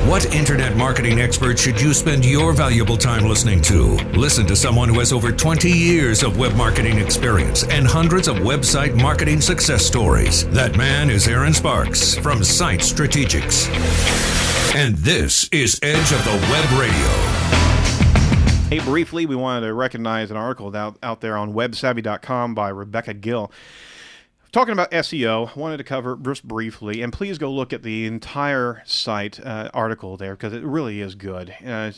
What internet marketing expert should you spend your valuable time listening to? Listen to someone who has over 20 years of web marketing experience and hundreds of website marketing success stories. That man is ERIN Sparks from Site Strategics. And this is Edge of the Web Radio. Hey, briefly, we wanted to recognize an article out there on websavvy.com by Rebecca Gill. Talking about SEO, I wanted to cover it just briefly, and please go look at the entire site article there because it really is good.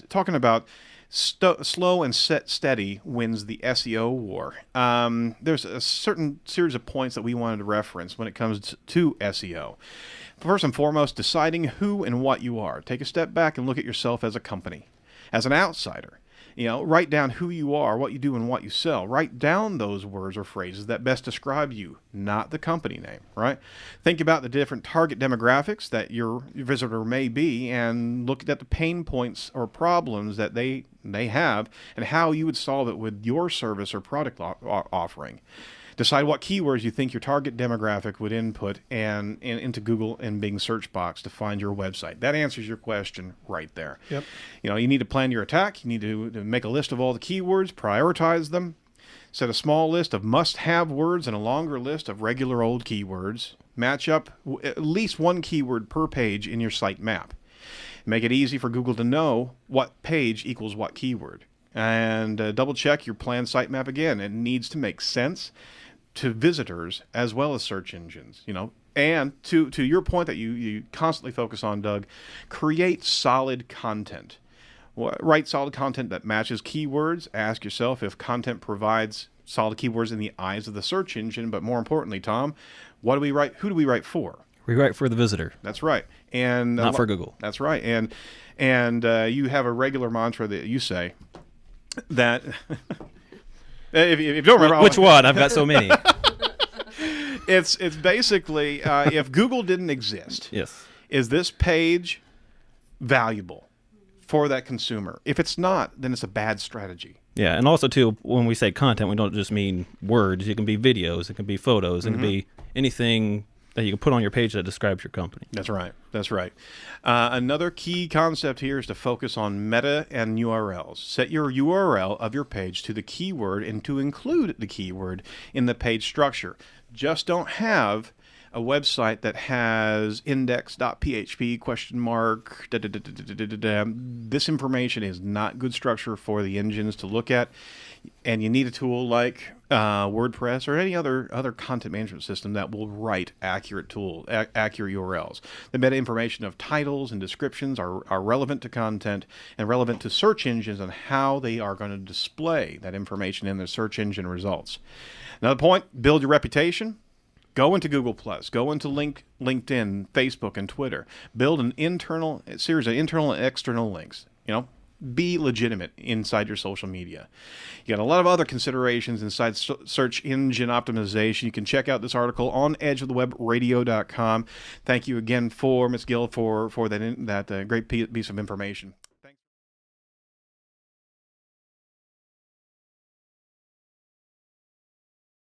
Talking about slow and steady wins the SEO war. There's a certain series of points that we wanted to reference when it comes to SEO. First and foremost, deciding who and what you are. Take a step back and look at yourself as a company, as an outsider. Write down who you are, what you do, and what you sell. Write down those words or phrases that best describe you, not the company name, right? Think about the different target demographics that your visitor may be and look at the pain points or problems that they have and how you would solve it with your service or product offering. Decide what keywords you think your target demographic would input and into Google and Bing search box to find your website. That answers your question right there. Yep. You need to plan your attack. You need to make a list of all the keywords, prioritize them, set a small list of must-have words and a longer list of regular old keywords. Match up at least one keyword per page in your site map. Make it easy for Google to know what page equals what keyword. And double check your planned sitemap again. It needs to make sense to visitors as well as search engines, and to your point that you constantly focus on, Doug, create solid content. Write solid content that matches keywords. Ask yourself if content provides solid keywords in the eyes of the search engine, but more importantly, Tom, what do we write? Who do we write for? We write for the visitor. That's right. And not for Google. That's right. And you have a regular mantra that you say that if you don't remember, which one? I've got so many. It's basically if Google didn't exist, yes, is this page valuable for that consumer? If it's not, then it's a bad strategy. Yeah, and also too, when we say content, we don't just mean words. It can be videos, it can be photos, it can be anything that you can put on your page that describes your company. That's right. That's right. Another key concept here is to focus on meta and URLs. Set your URL of your page to the keyword and to include the keyword in the page structure. Just don't have a website that has index.php ? This information is not good structure for the engines to look at, and you need a tool like WordPress or any other content management system that will write accurate URLs. The meta information of titles and descriptions are relevant to content and relevant to search engines and how they are going to display that information in their search engine results. Another point, build your reputation. Go into Google+, go into LinkedIn, Facebook, and Twitter. Build a series of internal and external links. Be legitimate inside your social media. You got a lot of other considerations inside search engine optimization. You can check out this article on edgeofthewebradio.com. Thank you again for Ms. Gill for that great piece of information.